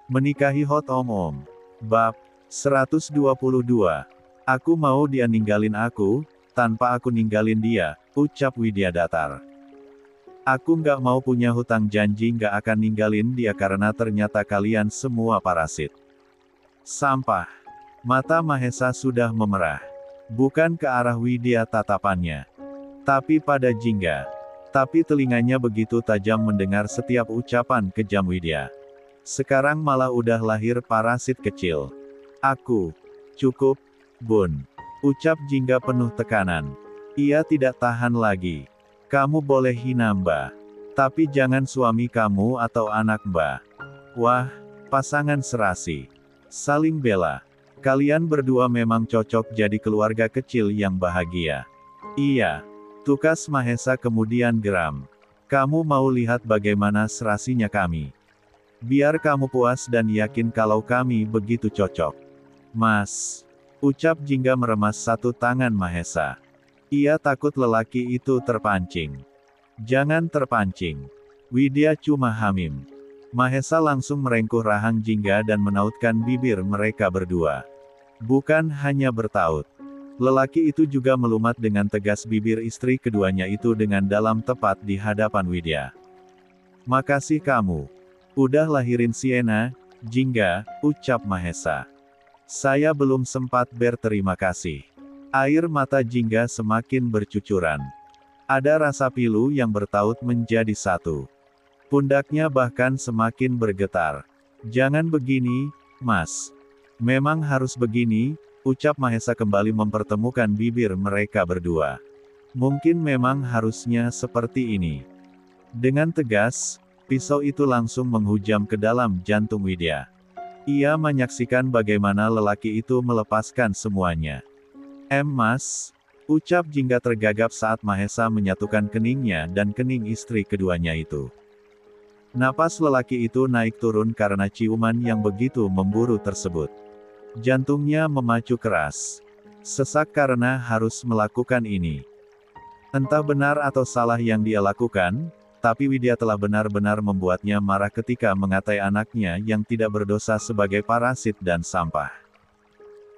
Menikahi Hot Om. Bab 122. Aku mau dia ninggalin aku, tanpa aku ninggalin dia, ucap Widya datar. Aku nggak mau punya hutang janji nggak akan ninggalin dia karena ternyata kalian semua parasit. Sampah. Mata Mahesa sudah memerah. Bukan ke arah Widya tatapannya, tapi pada Jingga. Tapi telinganya begitu tajam mendengar setiap ucapan kejam Widya. Sekarang malah udah lahir parasit kecil. Aku. Cukup, Bun. Ucap Jingga penuh tekanan. Ia tidak tahan lagi. Kamu boleh hina Mbak. Tapi jangan suami kamu atau anak Mbak. Wah, pasangan serasi. Saling bela. Kalian berdua memang cocok jadi keluarga kecil yang bahagia. Iya. Tukas Mahesa kemudian geram. Kamu mau lihat bagaimana serasinya kami? Biar kamu puas dan yakin kalau kami begitu cocok. Mas. Ucap Jingga meremas satu tangan Mahesa. Ia takut lelaki itu terpancing. Jangan terpancing. Widya cuma hamim. Mahesa langsung merengkuh rahang Jingga dan menautkan bibir mereka berdua. Bukan hanya bertaut. Lelaki itu juga melumat dengan tegas bibir istri keduanya itu dengan dalam tepat di hadapan Widya. Makasih kamu. Udah lahirin Siena, Jingga, ucap Mahesa. Saya belum sempat berterima kasih. Air mata Jingga semakin bercucuran. Ada rasa pilu yang bertaut menjadi satu. Pundaknya bahkan semakin bergetar. Jangan begini, Mas. Memang harus begini, ucap Mahesa kembali mempertemukan bibir mereka berdua. Mungkin memang harusnya seperti ini. Dengan tegas, pisau itu langsung menghujam ke dalam jantung Widya. Ia menyaksikan bagaimana lelaki itu melepaskan semuanya. Mas, ucap Jingga tergagap saat Mahesa menyatukan keningnya dan kening istri keduanya itu. Napas lelaki itu naik turun karena ciuman yang begitu memburu tersebut. Jantungnya memacu keras. Sesak karena harus melakukan ini. Entah benar atau salah yang dia lakukan, tapi Widya telah benar-benar membuatnya marah ketika mengatai anaknya yang tidak berdosa sebagai parasit dan sampah.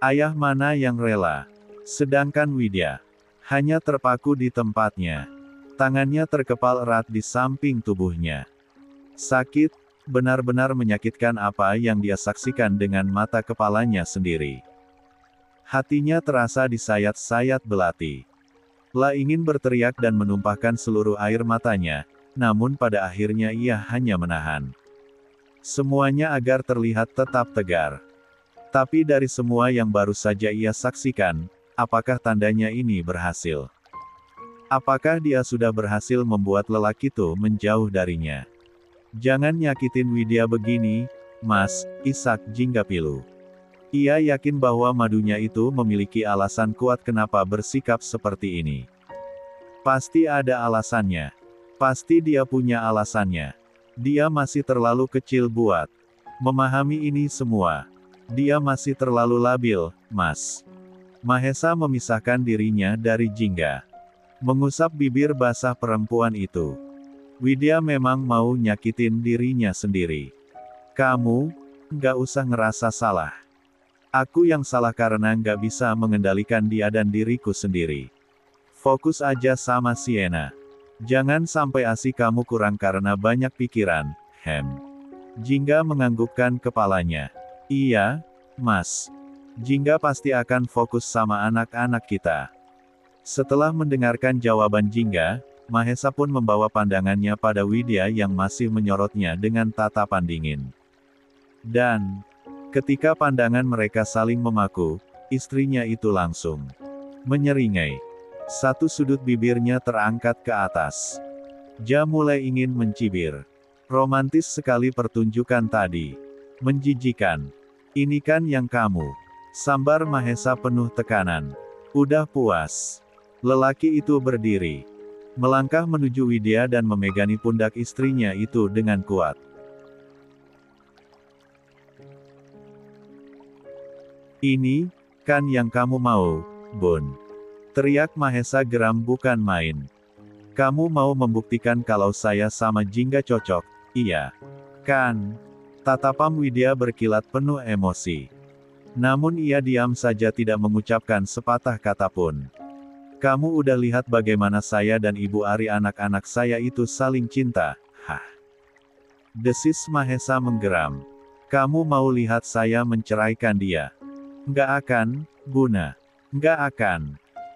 Ayah mana yang rela? Sedangkan Widya hanya terpaku di tempatnya. Tangannya terkepal erat di samping tubuhnya. Sakit, benar-benar menyakitkan apa yang dia saksikan dengan mata kepalanya sendiri. Hatinya terasa disayat-sayat belati. Lah ingin berteriak dan menumpahkan seluruh air matanya. Namun pada akhirnya ia hanya menahan semuanya agar terlihat tetap tegar. Tapi dari semua yang baru saja ia saksikan, apakah tandanya ini berhasil? Apakah dia sudah berhasil membuat lelaki itu menjauh darinya? Jangan nyakitin Widya begini, Mas, isak Jingga pilu. Ia yakin bahwa madunya itu memiliki alasan kuat kenapa bersikap seperti ini. Pasti ada alasannya. Pasti dia punya alasannya. Dia masih terlalu kecil buat memahami ini semua. Dia masih terlalu labil, Mas. Mahesa memisahkan dirinya dari Jingga. Mengusap bibir basah perempuan itu. Widya memang mau nyakitin dirinya sendiri. Kamu, nggak usah ngerasa salah. Aku yang salah karena nggak bisa mengendalikan dia dan diriku sendiri. Fokus aja sama Siena. Jangan sampai ASI kamu kurang karena banyak pikiran, Jingga menganggukkan kepalanya. Iya, Mas. Jingga pasti akan fokus sama anak-anak kita. Setelah mendengarkan jawaban Jingga, Mahesa pun membawa pandangannya pada Widya yang masih menyorotnya dengan tatapan dingin. Dan, ketika pandangan mereka saling memaku, istrinya itu langsung menyeringai. Satu sudut bibirnya terangkat ke atas. Dia mulai ingin mencibir. Romantis sekali pertunjukan tadi. Menjijikan. Ini kan yang kamu. Sambar Mahesa penuh tekanan. Udah puas. Lelaki itu berdiri. Melangkah menuju Widya dan memegangi pundak istrinya itu dengan kuat. Ini, kan yang kamu mau, Bun. Teriak Mahesa geram bukan main. Kamu mau membuktikan kalau saya sama Jingga cocok, iya. Kan? Tatapam Widya berkilat penuh emosi. Namun ia diam saja tidak mengucapkan sepatah kata pun. Kamu udah lihat bagaimana saya dan Ibu Ari anak-anak saya itu saling cinta, hah? Desis Mahesa menggeram. Kamu mau lihat saya menceraikan dia? Nggak akan, Buna. Nggak akan.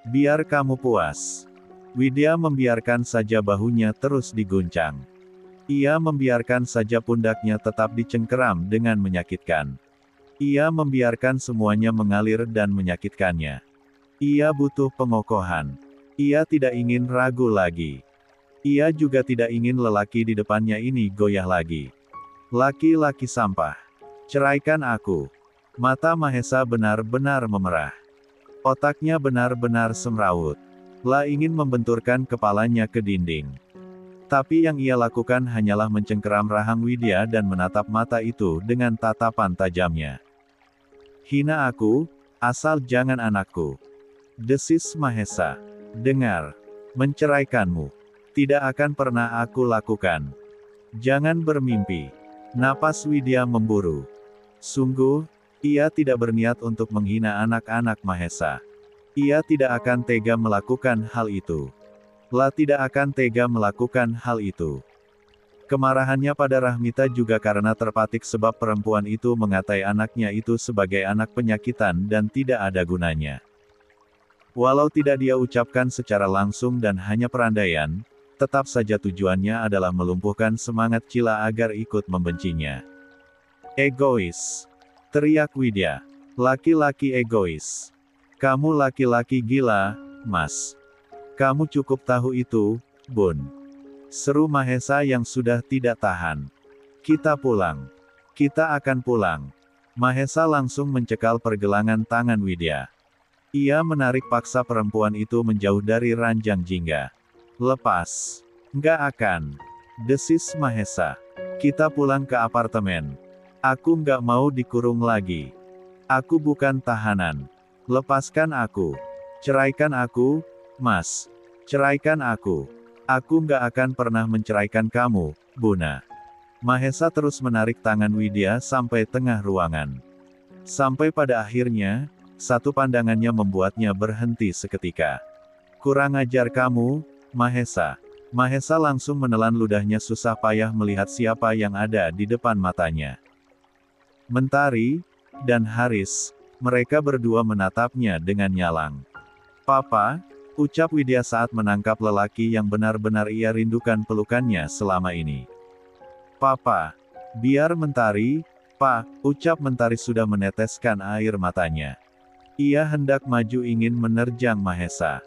Biar kamu puas. Widya membiarkan saja bahunya terus diguncang. Ia membiarkan saja pundaknya tetap dicengkeram dengan menyakitkan. Ia membiarkan semuanya mengalir dan menyakitkannya. Ia butuh pengokohan. Ia tidak ingin ragu lagi. Ia juga tidak ingin lelaki di depannya ini goyah lagi. Laki-laki sampah. Ceraikan aku. Mata Mahesa benar-benar memerah. Otaknya benar-benar semrawut. La ingin membenturkan kepalanya ke dinding. Tapi yang ia lakukan hanyalah mencengkeram rahang Widya dan menatap mata itu dengan tatapan tajamnya. Hina aku, asal jangan anakku. Desis Mahesa. Dengar. Menceraikanmu. Tidak akan pernah aku lakukan. Jangan bermimpi. Napas Widya memburu. Sungguh, ia tidak berniat untuk menghina anak-anak Mahesa. Ia tidak akan tega melakukan hal itu. La tidak akan tega melakukan hal itu. Kemarahannya pada Rahmita juga karena terpatik sebab perempuan itu mengatai anaknya itu sebagai anak penyakitan dan tidak ada gunanya. Walau tidak dia ucapkan secara langsung dan hanya perandaian, tetap saja tujuannya adalah melumpuhkan semangat Cila agar ikut membencinya. Egois. Teriak Widya. Laki-laki egois. Kamu laki-laki gila, Mas. Kamu cukup tahu itu, Bun. Seru Mahesa yang sudah tidak tahan. Kita pulang. Kita akan pulang. Mahesa langsung mencekal pergelangan tangan Widya. Ia menarik paksa perempuan itu menjauh dari ranjang jingga. Lepas. Nggak akan. Desis Mahesa. Kita pulang ke apartemen. Aku nggak mau dikurung lagi. Aku bukan tahanan. Lepaskan aku. Ceraikan aku, Mas. Ceraikan aku. Aku nggak akan pernah menceraikan kamu, Buna. Mahesa terus menarik tangan Widya sampai tengah ruangan. Sampai pada akhirnya, satu pandangannya membuatnya berhenti seketika. Kurang ajar kamu, Mahesa. Mahesa langsung menelan ludahnya susah payah melihat siapa yang ada di depan matanya. Mentari dan Haris, mereka berdua menatapnya dengan nyalang. Papa, ucap Widya saat menangkap lelaki yang benar-benar ia rindukan pelukannya selama ini. Papa, biar Mentari, Pak, ucap Mentari sudah meneteskan air matanya. Ia hendak maju ingin menerjang Mahesa.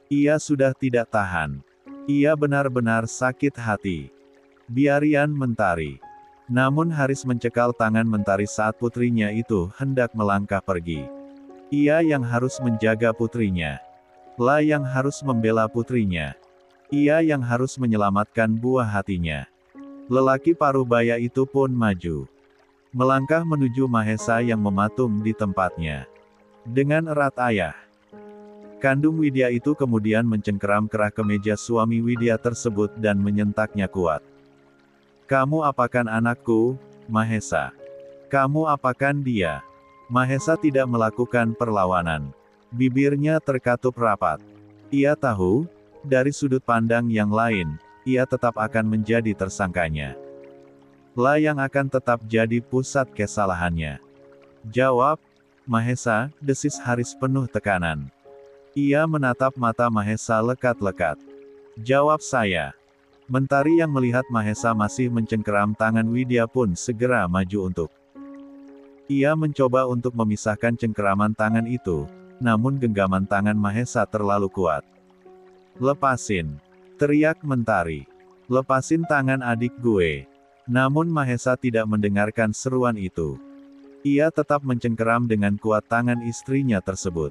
Ia sudah tidak tahan. Ia benar-benar sakit hati. Biarian Mentari. Namun Haris mencekal tangan Mentari saat putrinya itu hendak melangkah pergi. Ia yang harus menjaga putrinya. La yang harus membela putrinya. Ia yang harus menyelamatkan buah hatinya. Lelaki parubaya itu pun maju. Melangkah menuju Mahesa yang mematung di tempatnya. Dengan erat ayah. Kandung Widya itu kemudian mencengkeram kerah kemeja suami Widya tersebut dan menyentaknya kuat. Kamu apakan anakku, Mahesa? Kamu apakan dia? Mahesa tidak melakukan perlawanan. Bibirnya terkatup rapat. Ia tahu, dari sudut pandang yang lain, ia tetap akan menjadi tersangkanya. La yang akan tetap jadi pusat kesalahannya. Jawab, Mahesa, desis Haris penuh tekanan. Ia menatap mata Mahesa lekat-lekat. Jawab saya. Mentari yang melihat Mahesa masih mencengkeram tangan Widya pun segera maju untuk. Ia mencoba untuk memisahkan cengkeraman tangan itu, namun genggaman tangan Mahesa terlalu kuat. Lepasin. Teriak Mentari. Lepasin tangan adik gue. Namun Mahesa tidak mendengarkan seruan itu. Ia tetap mencengkeram dengan kuat tangan istrinya tersebut.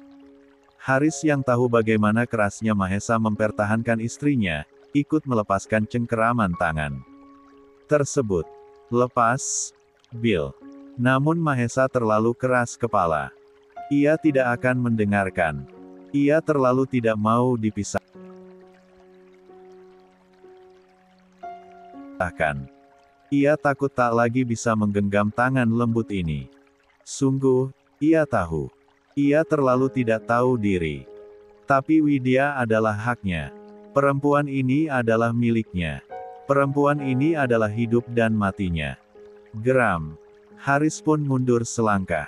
Haris yang tahu bagaimana kerasnya Mahesa mempertahankan istrinya, ikut melepaskan cengkeraman tangan tersebut. Lepas, Bill. Namun Mahesa terlalu keras kepala. Ia tidak akan mendengarkan. Ia terlalu tidak mau dipisahkan. Ia takut tak lagi bisa menggenggam tangan lembut ini. Sungguh, ia tahu. Ia terlalu tidak tahu diri. Tapi Widya adalah haknya. Perempuan ini adalah miliknya. Perempuan ini adalah hidup dan matinya. Geram. Haris pun mundur selangkah.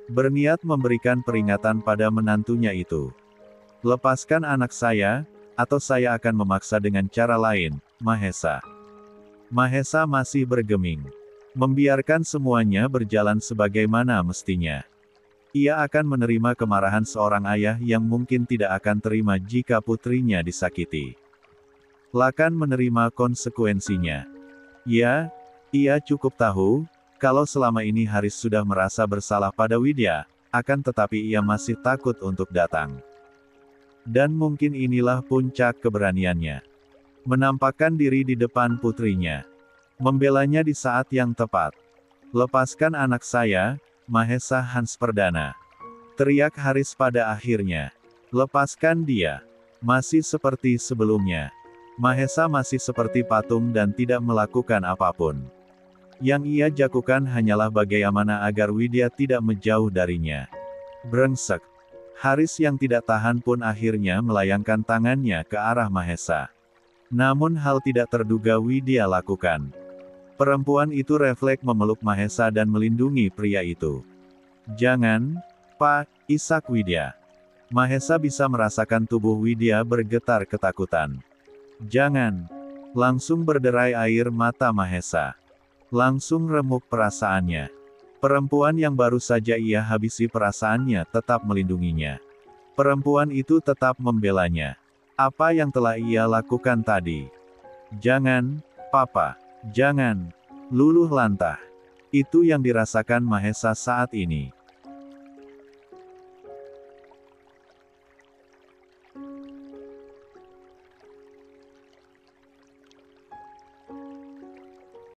Berniat memberikan peringatan pada menantunya itu. Lepaskan anak saya, atau saya akan memaksa dengan cara lain, Mahesa. Mahesa masih bergeming. Membiarkan semuanya berjalan sebagaimana mestinya. Ia akan menerima kemarahan seorang ayah yang mungkin tidak akan terima jika putrinya disakiti. Lakan menerima konsekuensinya. Ya, ia cukup tahu, kalau selama ini Haris sudah merasa bersalah pada Widya, akan tetapi ia masih takut untuk datang. Dan mungkin inilah puncak keberaniannya. Menampakkan diri di depan putrinya. Membelanya di saat yang tepat. Lepaskan anak saya, Mahesa Hans Perdana. Teriak Haris pada akhirnya. Lepaskan dia. Masih seperti sebelumnya. Mahesa masih seperti patung dan tidak melakukan apapun. Yang ia jakukan hanyalah bagaimana agar Widya tidak menjauh darinya. Brengsek. Haris yang tidak tahan pun akhirnya melayangkan tangannya ke arah Mahesa. Namun hal tidak terduga Widya lakukan. Perempuan itu refleks memeluk Mahesa dan melindungi pria itu. Jangan, Pak, isak Widya. Mahesa bisa merasakan tubuh Widya bergetar ketakutan. Jangan. Langsung berderai air mata Mahesa. Langsung remuk perasaannya. Perempuan yang baru saja ia habisi perasaannya tetap melindunginya. Perempuan itu tetap membelanya. Apa yang telah ia lakukan tadi? Jangan, Papa. Jangan. Luluh lantah. Itu yang dirasakan Mahesa saat ini.